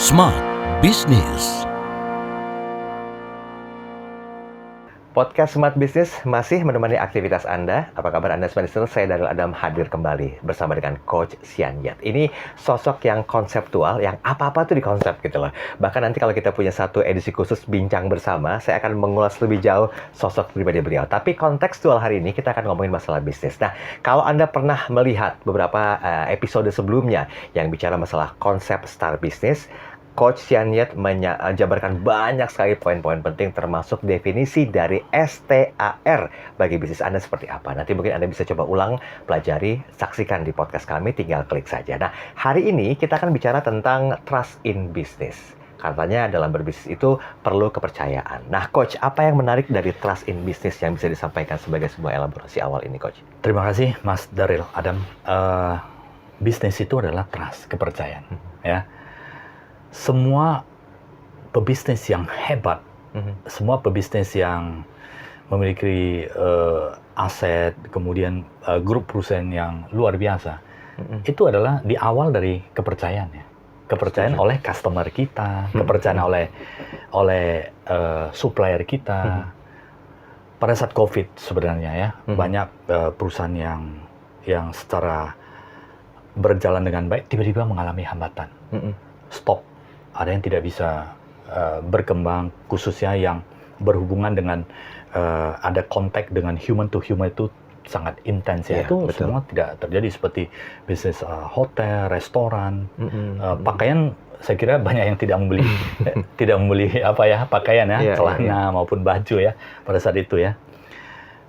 Smart Business. Podcast Smart Business masih menemani aktivitas Anda. Apa kabar Anda semua? Saya Daryl Adam hadir kembali bersama dengan Coach Sian Yat. Ini sosok yang konseptual, yang apa-apa tuh dikonsep gitu loh. Bahkan nanti kalau kita punya satu edisi khusus bincang bersama, saya akan mengulas lebih jauh sosok pribadi beliau. Tapi kontekstual hari ini kita akan ngomongin masalah bisnis. Nah, kalau Anda pernah melihat beberapa episode sebelumnya yang bicara masalah konsep start bisnis, Coach Sian Yat menjabarkan banyak sekali poin-poin penting termasuk definisi dari STAR bagi bisnis Anda seperti apa. Nanti mungkin Anda bisa coba ulang, pelajari, saksikan di podcast kami, tinggal klik saja. Nah, hari ini kita akan bicara tentang trust in business. Katanya dalam berbisnis itu perlu kepercayaan. Nah, Coach, apa yang menarik dari trust in business yang bisa disampaikan sebagai sebuah elaborasi awal ini, Coach? Terima kasih, Mas Daryl Adam. Bisnis itu adalah trust, kepercayaan. Ya. Semua pebisnis yang hebat, semua pebisnis yang memiliki aset, kemudian grup perusahaan yang luar biasa, itu adalah di awal dari kepercayaan ya. Kepercayaan oleh customer kita, kepercayaan oleh supplier kita. Pada saat COVID sebenarnya ya, banyak perusahaan yang secara berjalan dengan baik tiba-tiba mengalami hambatan. Stop. Ada yang tidak bisa berkembang, khususnya yang berhubungan dengan ada kontak dengan human to human itu sangat intens ya. Itu betul. Semua tidak terjadi seperti bisnis hotel, restoran, pakaian. Saya kira banyak yang tidak membeli pakaian ya, celana maupun baju ya pada saat itu ya.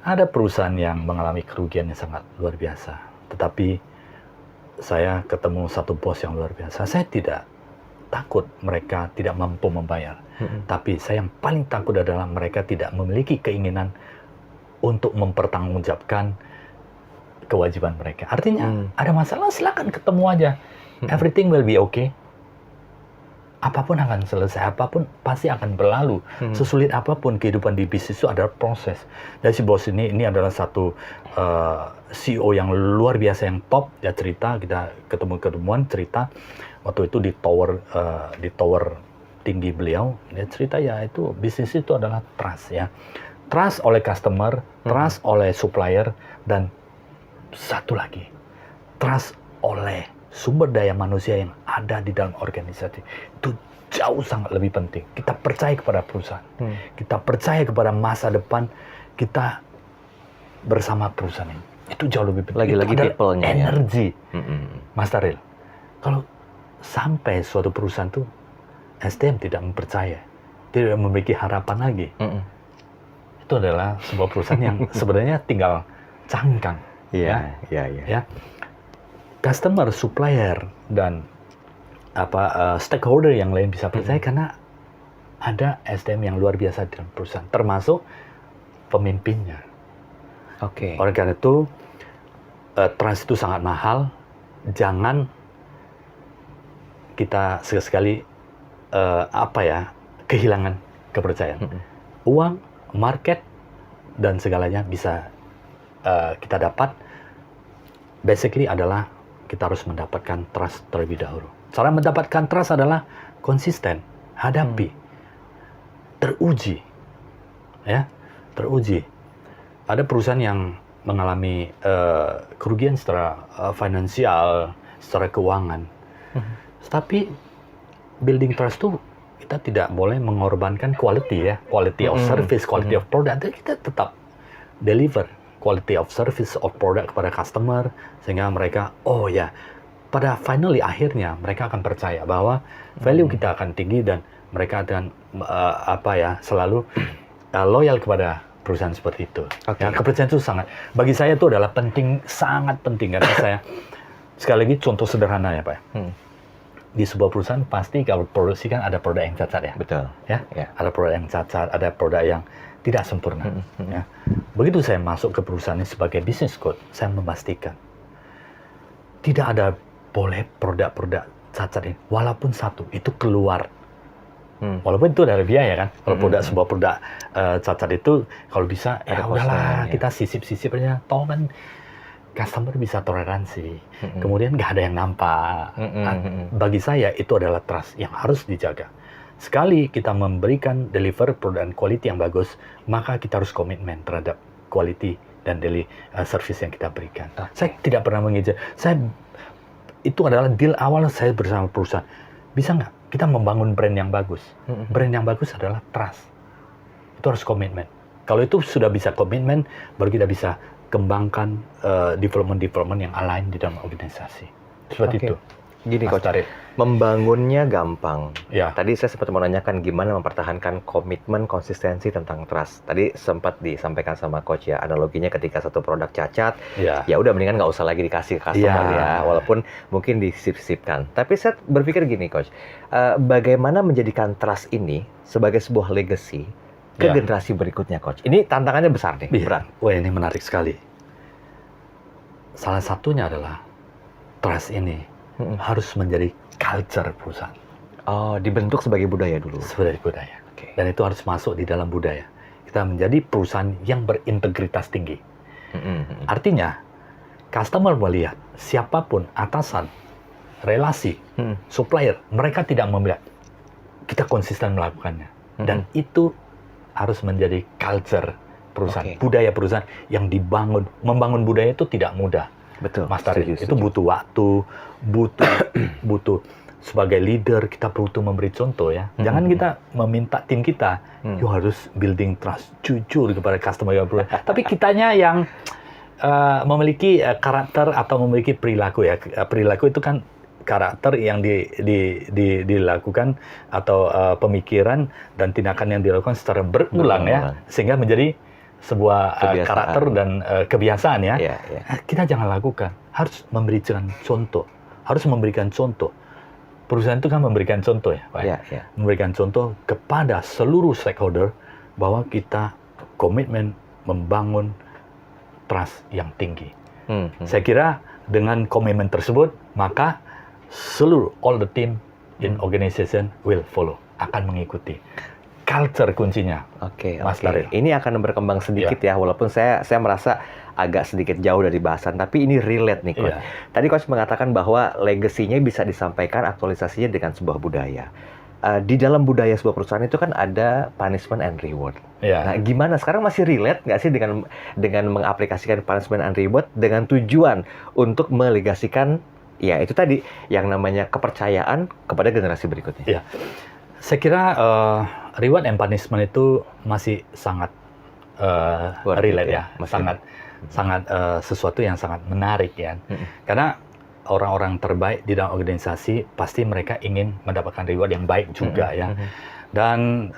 Ada perusahaan yang mengalami kerugian yang sangat luar biasa. Tetapi saya ketemu satu bos yang luar biasa. Saya tidak takut mereka tidak mampu membayar. Tapi saya yang paling takut adalah mereka tidak memiliki keinginan untuk mempertanggungjawabkan kewajiban mereka. Artinya, ada masalah, silakan ketemu aja. Everything will be okay. Apapun akan selesai, apapun pasti akan berlalu. Sesulit apapun kehidupan di bisnis itu adalah proses. Dan si bos ini adalah satu CEO yang luar biasa, yang top. Dia cerita, kita ketemuan cerita. Waktu itu di tower tinggi beliau, dia cerita ya itu bisnis itu adalah trust ya. Trust oleh customer, trust oleh supplier, dan satu lagi, trust oleh sumber daya manusia yang ada di dalam organisasi. Itu jauh sangat lebih penting. Kita percaya kepada perusahaan. Kita percaya kepada masa depan kita bersama perusahaan ini. Itu jauh lebih penting. Lagi-lagi people-nya energi. Mas Daryl, kalau sampai suatu perusahaan tuh SDM tidak mempercaya, tidak memiliki harapan lagi, itu adalah sebuah perusahaan yang sebenarnya tinggal cangkang. Ya. Customer, supplier, dan stakeholder yang lain bisa percaya karena ada SDM yang luar biasa di dalam perusahaan, termasuk pemimpinnya. Oleh karena itu, trust itu sangat mahal. Jangan kita sekali-sekali kehilangan kepercayaan. Uang, market, dan segalanya bisa kita dapat. Basically adalah kita harus mendapatkan trust terlebih dahulu. Cara mendapatkan trust adalah konsisten, hadapi, teruji, ya, teruji. Ada perusahaan yang mengalami kerugian secara finansial, secara keuangan. Tapi building trust itu kita tidak boleh mengorbankan quality ya, quality of service, quality of product. Kita tetap deliver quality of service of product kepada customer sehingga mereka pada finally akhirnya mereka akan percaya bahwa value kita akan tinggi dan mereka akan selalu loyal kepada perusahaan seperti itu. Ya, kepercayaan itu bagi saya itu adalah sangat penting karena saya sekali lagi contoh sederhana ya Pak. Di sebuah perusahaan pasti kalau produksi kan ada produk yang cacat ya. Betul. Ya. Ada produk yang cacat, ada produk yang tidak sempurna. Ya. Begitu saya masuk ke perusahaan ini sebagai business coach, saya memastikan tidak ada boleh produk-produk cacat ini, walaupun satu itu keluar. Walaupun itu ada biaya kan. Kalau sebuah produk cacat itu kalau bisa ya udahlah kita sisip-sisip aja. Toh kan customer bisa toleransi, kemudian nggak ada yang nampak. Bagi saya itu adalah trust yang harus dijaga. Sekali kita memberikan deliver produk dan quality yang bagus, maka kita harus komitmen terhadap quality dan service yang kita berikan. Saya tidak pernah mengejar. Itu adalah deal awal saya bersama perusahaan. Bisa nggak kita membangun brand yang bagus? Brand yang bagus adalah trust. Itu harus komitmen. Kalau itu sudah bisa komitmen, baru kita bisa kembangkan development yang align di dalam organisasi. Seperti itu. Gini Coach, membangunnya gampang. Ya. Tadi saya sempat menanyakan gimana mempertahankan komitmen, konsistensi tentang trust. Tadi sempat disampaikan sama Coach ya, analoginya ketika satu produk cacat, ya udah mendingan nggak usah lagi dikasih ke customer ya, walaupun mungkin disisipkan. Tapi saya berpikir gini Coach, bagaimana menjadikan trust ini sebagai sebuah legacy ke generasi berikutnya, Coach? Ini tantangannya besar nih, berat. Wah, ini menarik sekali. Salah satunya adalah trust ini harus menjadi culture perusahaan. Oh, dibentuk sebagai budaya dulu. Sebagai budaya. Dan itu harus masuk di dalam budaya. Kita menjadi perusahaan yang berintegritas tinggi. Artinya, customer melihat siapapun atasan, relasi, supplier, mereka tidak melihat. Kita konsisten melakukannya. Dan itu harus menjadi culture perusahaan, budaya perusahaan yang dibangun. Membangun budaya itu tidak mudah. Betul. Mas Tari, itu butuh waktu, butuh sebagai leader kita butuh memberi contoh ya. Jangan kita meminta tim kita, you harus building trust, jujur kepada customer. Tapi kitanya yang memiliki karakter atau memiliki perilaku ya. Perilaku itu kan karakter yang dilakukan atau pemikiran dan tindakan yang dilakukan secara berulang ya, sehingga menjadi sebuah karakter dan kebiasaan ya. Kita jangan lakukan, harus memberikan contoh, harus memberikan contoh. Perusahaan itu kan memberikan contoh ya, Pak. Memberikan contoh kepada seluruh stakeholder bahwa kita komitmen membangun trust yang tinggi. Saya kira dengan komitmen tersebut, maka seluruh all the team in organization will follow, akan mengikuti. Culture kuncinya. Mas Daryl. Ini akan berkembang sedikit ya, walaupun saya merasa agak sedikit jauh dari bahasan, tapi ini relate nih Coach. Tadi Coach mengatakan bahwa legasinya bisa disampaikan, aktualisasinya dengan sebuah budaya. Di dalam budaya sebuah perusahaan itu kan ada punishment and reward. Nah, gimana sekarang masih relate nggak sih dengan mengaplikasikan punishment and reward dengan tujuan untuk melegasikan ya itu tadi yang namanya kepercayaan kepada generasi berikutnya. Saya kira reward and punishment itu masih sangat relate ya, sangat sesuatu yang sangat menarik ya. Karena orang-orang terbaik di dalam organisasi pasti mereka ingin mendapatkan reward yang baik juga ya. Dan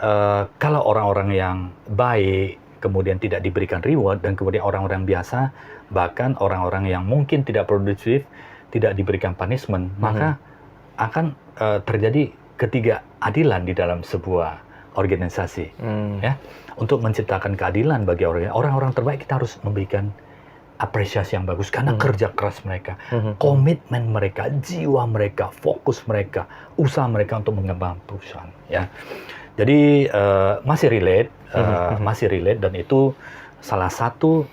kalau orang-orang yang baik kemudian tidak diberikan reward dan kemudian orang-orang biasa bahkan orang-orang yang mungkin tidak produktif tidak diberikan punishment, maka akan terjadi ketidakadilan di dalam sebuah organisasi. Ya, untuk menciptakan keadilan bagi orang-orang terbaik, kita harus memberikan apresiasi yang bagus karena kerja keras mereka, komitmen mereka, jiwa mereka, fokus mereka, usaha mereka untuk mengembangkan perusahaan. Ya, jadi masih relate dan itu salah satu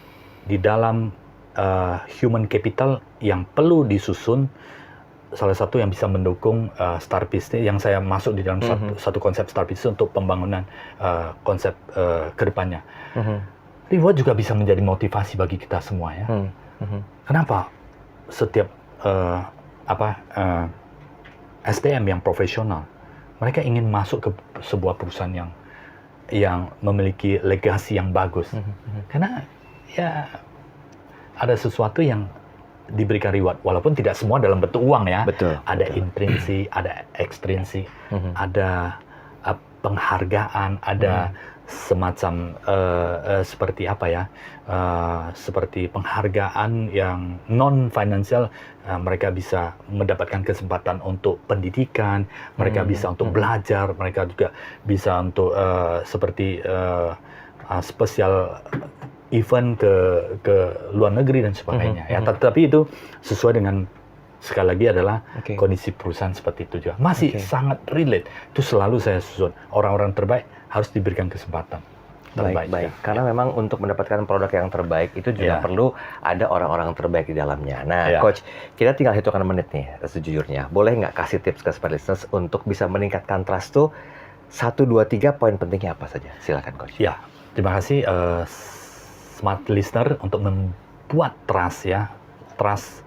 di dalam human capital yang perlu disusun, salah satu yang bisa mendukung Star Business yang saya masuk di dalam satu konsep Star Business untuk pembangunan konsep kedepannya. Reward juga bisa menjadi motivasi bagi kita semua ya. Kenapa setiap SDM yang profesional mereka ingin masuk ke sebuah perusahaan yang memiliki legasi yang bagus, karena ya ada sesuatu yang diberikan reward, walaupun tidak semua dalam bentuk uang ya. Ada intrinsi, ada ekstrinsi, ada penghargaan, ada semacam seperti apa ya, seperti penghargaan yang non financial. Mereka bisa mendapatkan kesempatan untuk pendidikan, mereka bisa untuk belajar, mereka juga bisa untuk seperti spesial event ke luar negeri dan sebagainya. Ya, tapi itu sesuai dengan sekali lagi adalah kondisi perusahaan seperti itu juga. Masih sangat relate. Itu selalu saya susun. Orang-orang terbaik harus diberikan kesempatan. terbaik. Baik. Karena memang untuk mendapatkan produk yang terbaik itu juga perlu ada orang-orang terbaik di dalamnya. Nah, Coach, kita tinggal hitungan menit nih, sejujurnya. Boleh nggak kasih tips ke smart listeners untuk bisa meningkatkan trust tuh 1, 2, 3 poin pentingnya apa saja? Silakan, Coach. Ya, terima kasih smart listener untuk membuat trust ya. Trust,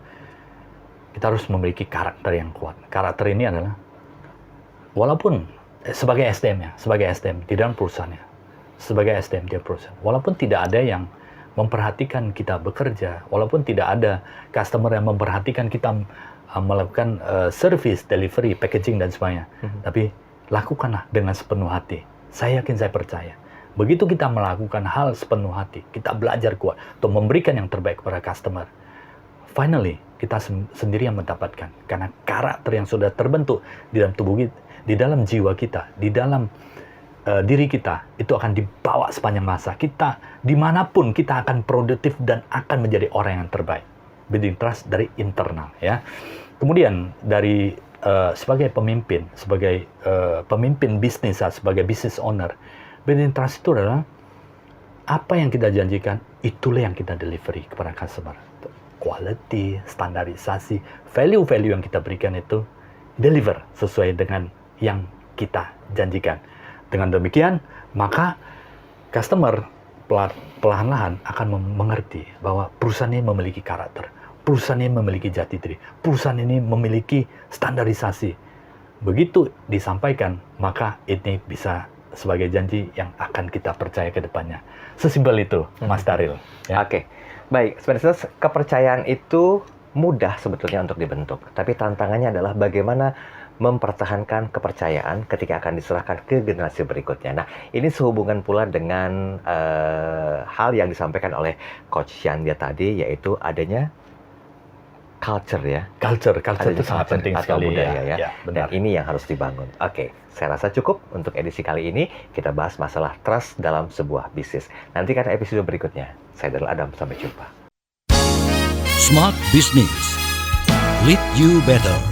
kita harus memiliki karakter yang kuat. Karakter ini adalah, walaupun sebagai SDM di dalam perusahaannya, sebagai SDM di perusahaan, walaupun tidak ada yang memperhatikan kita bekerja, walaupun tidak ada customer yang memperhatikan kita melakukan service, delivery, packaging dan sebagainya, tapi lakukanlah dengan sepenuh hati. Saya yakin, saya percaya. Begitu kita melakukan hal sepenuh hati, kita belajar kuat untuk memberikan yang terbaik kepada customer. Finally, kita sendiri yang mendapatkan. Karena karakter yang sudah terbentuk di dalam tubuh kita, di dalam jiwa kita, di dalam diri kita, itu akan dibawa sepanjang masa. Kita, dimanapun kita akan produktif dan akan menjadi orang yang terbaik. Building trust dari internal. Ya. Kemudian dari sebagai pemimpin, pemimpin bisnis, sebagai business owner, building trust itu adalah apa yang kita janjikan, itulah yang kita delivery kepada customer. Quality, standarisasi, value-value yang kita berikan itu deliver sesuai dengan yang kita janjikan. Dengan demikian, maka customer perlahan-lahan akan mengerti bahwa perusahaan ini memiliki karakter, perusahaan ini memiliki jati diri, perusahaan ini memiliki standarisasi. Begitu disampaikan, maka ini bisa sebagai janji yang akan kita percaya ke depannya. Sesimpel itu, Mas Daryl. Ya. Oke. Baik, sebenarnya kepercayaan itu mudah sebetulnya untuk dibentuk. Tapi tantangannya adalah bagaimana mempertahankan kepercayaan ketika akan diserahkan ke generasi berikutnya. Nah, ini sehubungan pula dengan hal yang disampaikan oleh Coach Siandia tadi, yaitu adanya culture ya. Culture itu sangat penting atau sekali. budaya ya. Benar. Dan ini yang harus dibangun. Oke, saya rasa cukup untuk edisi kali ini. Kita bahas masalah trust dalam sebuah bisnis. Nantikan episode berikutnya. Saya Daryl Adam, sampai jumpa. Smart Business. Lead you better.